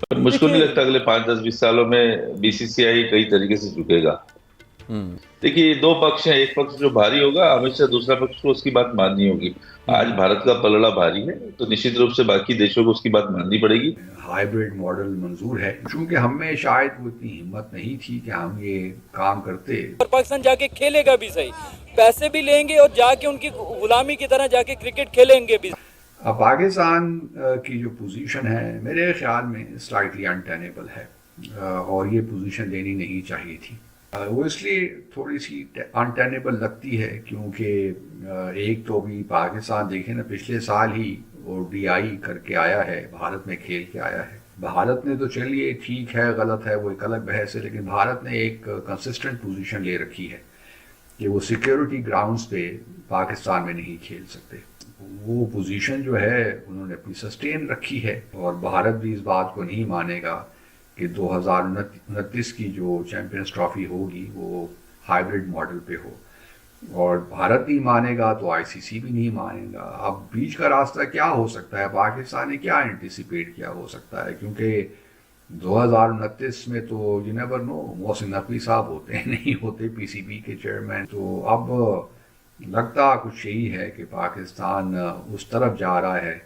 पर मुझको नहीं देखिए। लगता अगले 5, 10, 20 सालों में बीसीसीआई कई तरीके से झुकेगा। हम्म। देखिए, दो पक्ष हैं। एक पक्ष जो भारी होगा, हमेशा दूसरा पक्ष को उसकी बात माननी होगी। आज हम्म। भारत का पलड़ा भारी है, तो निश्चित रूप से बाकी देशों को उसकी बात माननी पड़ेगी। हाइब्रिड मॉडल मंजूर है, चूंकि हम में शायद वो इतनी हिम्मत नहीं थी कि हम ये काम करते। और पाकिस्तान जाके खेलेगा भी सही, पैसे भी लेंगे और जाके उनकी गुलामी की तरह जाके क्रिकेट खेलेंगे भी। अब पाकिस्तान की जो पोजीशन है मेरे ख्याल में स्लाइटली अनटेनेबल है, और ये पोजीशन लेनी नहीं चाहिए थी। वो इसलिए थोड़ी सी अनटेनेबल लगती है क्योंकि एक तो अभी पाकिस्तान देखें ना, पिछले साल ही वो डीआई करके आया है, भारत में खेल के आया है। भारत ने तो चलिए ठीक है, गलत है वो एक अलग बहस है, लेकिन भारत ने एक कंसिस्टेंट पोजीशन ले रखी है कि वो सिक्योरिटी ग्राउंड्स पे पाकिस्तान में नहीं खेल सकते। वो पोजीशन जो है उन्होंने अपनी सस्टेन रखी है, और भारत भी इस बात को नहीं मानेगा कि 2029 की जो चैंपियंस ट्रॉफी होगी वो हाइब्रिड मॉडल पे हो। और भारत नहीं मानेगा तो आईसीसी भी नहीं मानेगा। अब बीच का रास्ता क्या हो सकता है, पाकिस्तान ने क्या एंटिसिपेट किया हो सकता है, क्योंकि 2029 में तो you never know, Mohsin Naqvi साहब होते हैं नहीं होते पीसीबी के चेयरमैन। तो अब लगता कुछ यही है कि पाकिस्तान उस तरफ जा रहा है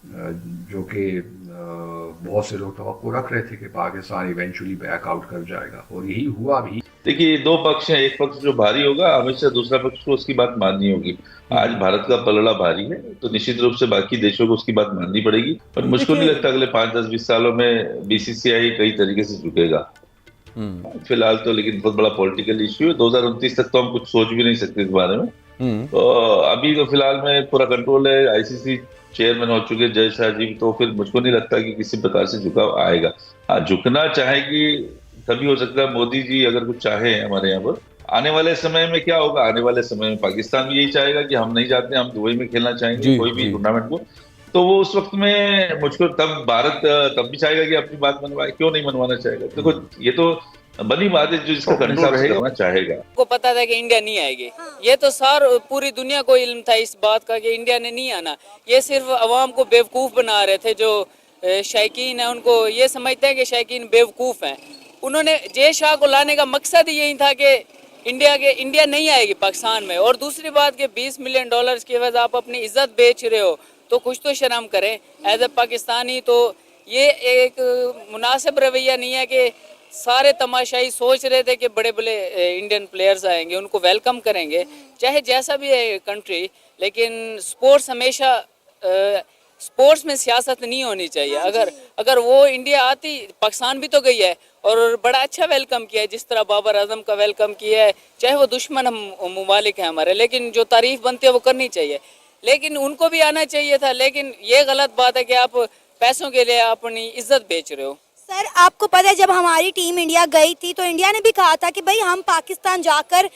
जो कि बहुत से लोग तवक्को रख रहे थे कि पाकिस्तान इवेंचुअली बैकआउट कर जाएगा, और यही हुआ भी। देखिए, दो पक्ष हैं। एक पक्ष जो भारी होगा, हमेशा दूसरा पक्ष को उसकी बात माननी होगी। आज हम्म। भारत का पलड़ा भारी है, तो निश्चित रूप से बाकी देशों को उसकी बात माननी पड़ेगी। पर मुझको नहीं देखिए। लगता अगले 5, 10, 20 सालों में बीसीसीआई कई तरीके से झुकेगा। हम्म। फिलहाल तो लेकिन बहुत बड़ा पॉलिटिकल इश्यू है। 2029 तक तो हम कुछ सोच भी नहीं सकते इस बारे में। हम्म। तो अभी तो फिलहाल में पूरा कंट्रोल है, आईसीसी चेयरमैन हो चुके जय शाह जी, तो फिर मुझको नहीं लगता कि किसी प्रकार से झुकाव आएगा। हाँ, झुकना चाहेगी तभी हो सकता है। मोदी जी अगर कुछ चाहे हमारे यहाँ पर, आने वाले समय में क्या होगा, आने वाले समय में पाकिस्तान भी यही चाहेगा कि हम नहीं चाहते, हम दुबई में खेलना चाहेंगे जी कोई भी जी। टूर्नामेंट को। तो वो उस वक्त में मुझको तब भारत तब भी चाहेगा कि अपनी बात मनवाए, क्यों नहीं मनवाना चाहेगा। देखो, ये तो बनी बात है, जो जिसका कंट्रोल रहेगा करना चाहेगा। को पता था कि इंडिया नहीं आएगी, ये तो सार पूरी दुनिया को इल्म था इस बात का कि इंडिया ने नहीं आना। ये सिर्फ अवाम को बेवकूफ़ बना रहे थे। जो शायकीन है उनको ये समझते हैं कि शायकीन बेवकूफ़ हैं। उन्होंने जय शाह को लाने का मकसद ही यही था कि इंडिया नहीं आएगी पाकिस्तान में। और दूसरी बात कि 20 मिलियन डॉलर्स की वजह आप अपनी इज्जत बेच रहे हो, तो कुछ तो शर्म करें एज ए पाकिस्तानी। तो ये एक मुनासिब रवैया नहीं है कि सारे तमाशाई सोच रहे थे कि बड़े बड़े इंडियन प्लेयर्स आएंगे, उनको वेलकम करेंगे चाहे जैसा भी है कंट्री। लेकिन स्पोर्ट्स हमेशा स्पोर्ट्स में सियासत नहीं होनी चाहिए। अगर अगर वो इंडिया आती, पाकिस्तान भी तो गई है और बड़ा अच्छा वेलकम किया है, जिस तरह बाबर आजम का वेलकम किया है। चाहे वो दुश्मन ममालिक हैं हमारे, लेकिन जो तारीफ बनती है वो करनी चाहिए। लेकिन उनको भी आना चाहिए था। लेकिन ये गलत बात है कि आप पैसों के लिए अपनी इज्जत बेच रहे हो। सर, आपको पता है जब हमारी टीम इंडिया गई थी तो इंडिया ने भी कहा था कि भाई हम पाकिस्तान जाकर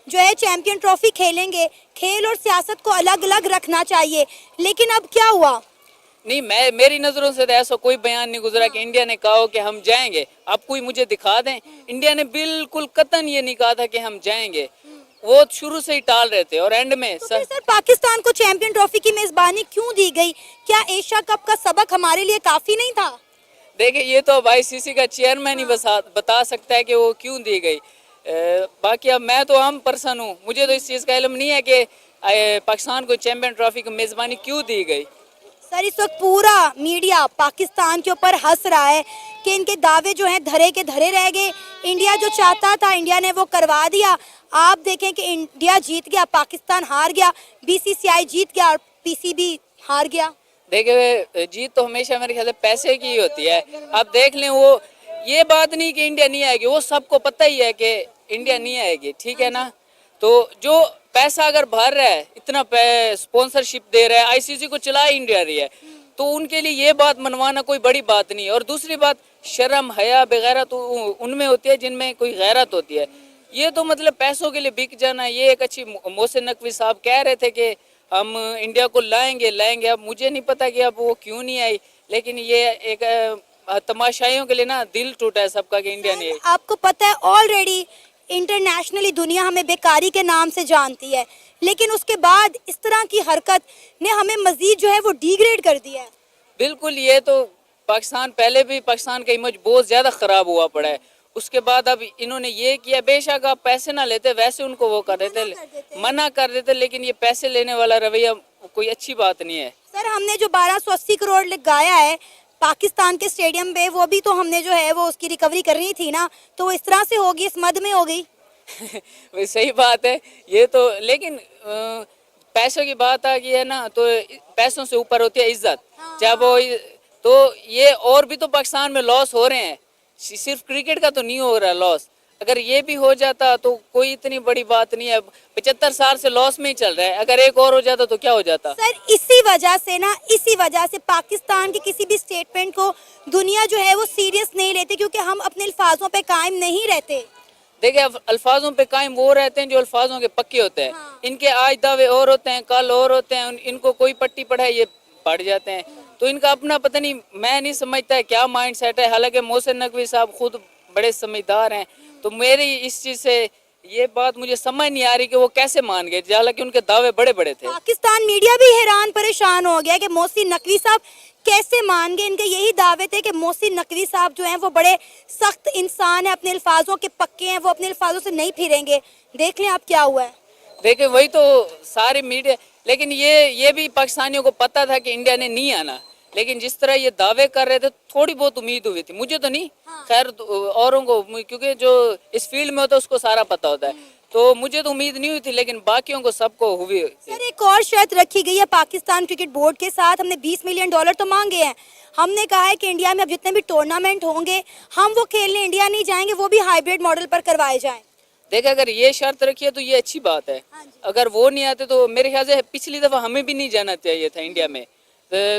जो है चैंपियन ट्रॉफी खेलेंगे। खेल और सियासत को अलग अलग रखना चाहिए, लेकिन अब क्या हुआ? नहीं, मेरी नज़रों से तो ऐसा कोई बयान नहीं गुजरा कि इंडिया ने कहा हो कि हम जाएंगे। आप कोई मुझे दिखा दें। इंडिया ने बिल्कुल कतन ये नहीं कहा था कि हम जाएंगे। वो शुरू से ही टाल रहे थे। और एंड में तो फिर सर पाकिस्तान को चैंपियन ट्रॉफी की मेजबानी क्यों दी गई? क्या एशिया कप का सबक हमारे लिए काफी नहीं था? देखिए, ये तो अब आईसीसी का चेयरमैन ही बता सकता है कि वो क्यों दी गई। बाकी अब मैं तो आम पर्सन हूँ, मुझे तो इस चीज़ का इल्म नहीं है कि पाकिस्तान को चैंपियन ट्रॉफी की मेज़बानी क्यों दी गई। सर, इस वक्त पूरा मीडिया पाकिस्तान के ऊपर हंस रहा है कि इनके दावे जो हैं धरे के धरे रह गए। इंडिया जो चाहता था इंडिया ने वो करवा दिया। आप देखें कि इंडिया जीत गया, पाकिस्तान हार गया, बीसीसीआई जीत गया और पीसीबी हार गया। देखिए, जीत तो हमेशा मेरे ख्याल से पैसे की ही होती है। आप देख लें, वो ये बात नहीं कि इंडिया नहीं आएगी, वो सबको पता ही है कि इंडिया नहीं आएगी, ठीक है ना। तो जो पैसा अगर भर रहा है, इतना स्पॉन्सरशिप दे रहा है, आईसीसी को चला इंडिया रही है, तो उनके लिए ये बात मनवाना कोई बड़ी बात नहीं है। और दूसरी बात, शर्म हया वगैरह तो उनमें होती है जिनमें कोई गैरत होती है। ये तो मतलब पैसों के लिए बिक जाना। ये एक अच्छी मोहसिन नकवी साहब कह रहे थे कि हम इंडिया को लाएंगे। अब मुझे नहीं पता कि अब वो क्यों नहीं आई, लेकिन ये एक तमाशाइयों के लिए ना दिल टूटा है सबका कि इंडिया नहीं आई। आपको पता है ऑलरेडी इंटरनेशनली दुनिया हमें बेकारी के नाम से जानती है, लेकिन उसके बाद इस तरह की हरकत ने हमें मजीद जो है वो डिग्रेड कर दिया है। बिल्कुल, ये तो पाकिस्तान पहले भी पाकिस्तान का इमेज बहुत ज़्यादा ख़राब हुआ पड़ा है। उसके बाद अब इन्होंने ये किया, बेशक आप पैसे ना लेते वैसे उनको वो कर देते, मना कर देते, लेकिन ये पैसे लेने वाला रवैया कोई अच्छी बात नहीं है। सर हमने जो 1280 करोड़ लगाया है पाकिस्तान के स्टेडियम पे, वो भी तो हमने जो है वो उसकी रिकवरी करनी थी ना, तो वो इस तरह से होगी, इस मद में हो गई। वही सही बात है ये तो, लेकिन पैसों की बात आ गई है ना, तो पैसों से ऊपर होती है इज्जत। जब वो तो ये और भी तो पाकिस्तान में लॉस हो रहे हैं, सिर्फ क्रिकेट का तो नहीं हो रहा लॉस। अगर ये भी हो जाता तो कोई इतनी बड़ी बात नहीं है। 75 साल से लॉस में ही चल रहा है, अगर एक और हो जाता तो क्या हो जाता। सर इसी वजह से पाकिस्तान के किसी भी स्टेटमेंट को दुनिया जो है वो सीरियस नहीं लेती, क्योंकि हम अपने अल्फाजों पे कायम नहीं रहते। देखिए अल्फाजों पे कायम वो रहते हैं जो अल्फाजों के पक्के होते हैं। हाँ। इनके आज दावे और होते हैं, कल और होते हैं, इनको कोई पट्टी पढ़ाए ये पढ़ जाते हैं। तो इनका अपना पता नहीं, मैं नहीं समझता है क्या माइंड सेट है। हालांकि मोहसिन नकवी साहब खुद बड़े समझदार हैं, तो मेरी इस चीज़ से ये बात मुझे समझ नहीं आ रही कि वो कैसे मान गए, हालांकि उनके दावे बड़े बड़े थे। पाकिस्तान मीडिया भी हैरान परेशान हो गया कि मोहसिन नकवी साहब कैसे मान गए। इनके यही दावे थे कि मोहसिन नकवी साहब जो हैं वो बड़े सख्त इंसान हैं, अपने अल्फाजों के पक्के हैं, वो अपने अल्फाजों से नहीं फिरेंगे। देख लें आप क्या हुआ है। देखिए वही तो सारे मीडिया, लेकिन ये भी पाकिस्तानियों को पता था कि इंडिया ने नहीं आना, लेकिन जिस तरह ये दावे कर रहे थे थोड़ी बहुत उम्मीद हुई थी, मुझे तो नहीं। हाँ। खैर औरों को, क्योंकि जो इस फील्ड में होता है उसको सारा पता होता है, तो मुझे तो उम्मीद नहीं हुई थी, लेकिन बाकियों को सबको हुई थी। सर एक और शर्त रखी गई है पाकिस्तान क्रिकेट बोर्ड के साथ। हमने $20 मिलियन तो मांगे हैं। हमने कहा है कि इंडिया में अब जितने भी टूर्नामेंट होंगे हम वो खेलने इंडिया नहीं जाएंगे, वो भी हाइब्रिड मॉडल पर करवाए जाएं। देखिए अगर ये शर्त रखी है तो ये अच्छी बात है। हाँ जी। अगर वो नहीं आते तो मेरे ख्याल से पिछली दफ़ा हमें भी नहीं जाना चाहिए था इंडिया में।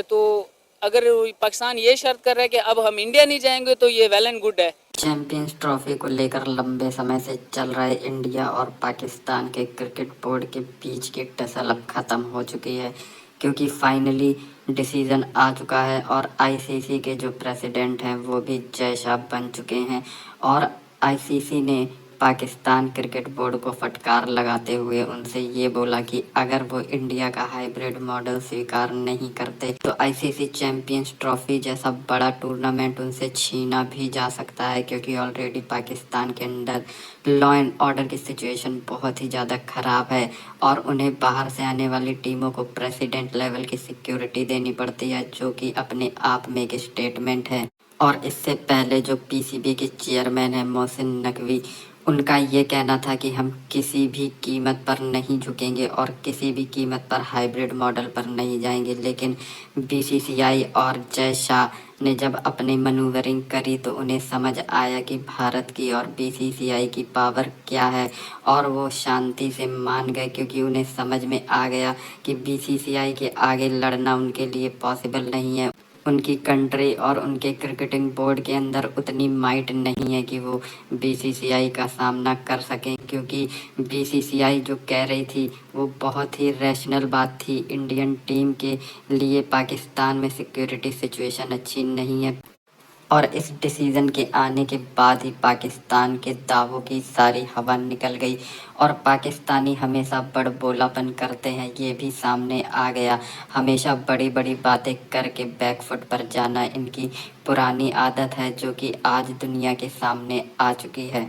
तो अगर पाकिस्तान ये शर्त कर रहा है कि अब हम इंडिया नहीं जाएंगे तो ये वेल एंड गुड है। चैंपियंस ट्रॉफी को लेकर लंबे समय से चल रहे इंडिया और पाकिस्तान के क्रिकेट बोर्ड के बीच की टसल अब ख़त्म हो चुकी है, क्योंकि फाइनली डिसीज़न आ चुका है और आईसीसी के जो प्रेसिडेंट हैं वो भी जय शाह बन चुके हैं। और आईसीसी ने पाकिस्तान क्रिकेट बोर्ड को फटकार लगाते हुए उनसे ये बोला कि अगर वो इंडिया का हाइब्रिड मॉडल स्वीकार नहीं करते तो आईसीसी चैंपियंस ट्रॉफी जैसा बड़ा टूर्नामेंट उनसे छीना भी जा सकता है, क्योंकि ऑलरेडी पाकिस्तान के अंदर लॉ एंड ऑर्डर की सिचुएशन बहुत ही ज़्यादा ख़राब है और उन्हें बाहर से आने वाली टीमों को प्रेसिडेंट लेवल की सिक्योरिटी देनी पड़ती है, जो कि अपने आप में एक स्टेटमेंट है। और इससे पहले जो पीसीबी के चेयरमैन हैं मोहसिन नकवी, उनका ये कहना था कि हम किसी भी कीमत पर नहीं झुकेंगे और किसी भी कीमत पर हाइब्रिड मॉडल पर नहीं जाएंगे। लेकिन बीसीसीआई और जय शाह ने जब अपनी मनूवरिंग करी तो उन्हें समझ आया कि भारत की और बीसीसीआई की पावर क्या है और वो शांति से मान गए, क्योंकि उन्हें समझ में आ गया कि बीसीसीआई के आगे लड़ना उनके लिए पॉसिबल नहीं है। उनकी कंट्री और उनके क्रिकेटिंग बोर्ड के अंदर उतनी माइट नहीं है कि वो बीसीसीआई का सामना कर सकें, क्योंकि बीसीसीआई जो कह रही थी वो बहुत ही रैशनल बात थी। इंडियन टीम के लिए पाकिस्तान में सिक्योरिटी सिचुएशन अच्छी नहीं है और इस डिसीज़न के आने के बाद ही पाकिस्तान के दावों की सारी हवा निकल गई और पाकिस्तानी हमेशा बड़बोलापन करते हैं, ये भी सामने आ गया। हमेशा बड़ी बड़ी बातें करके बैकफुट पर जाना इनकी पुरानी आदत है, जो कि आज दुनिया के सामने आ चुकी है।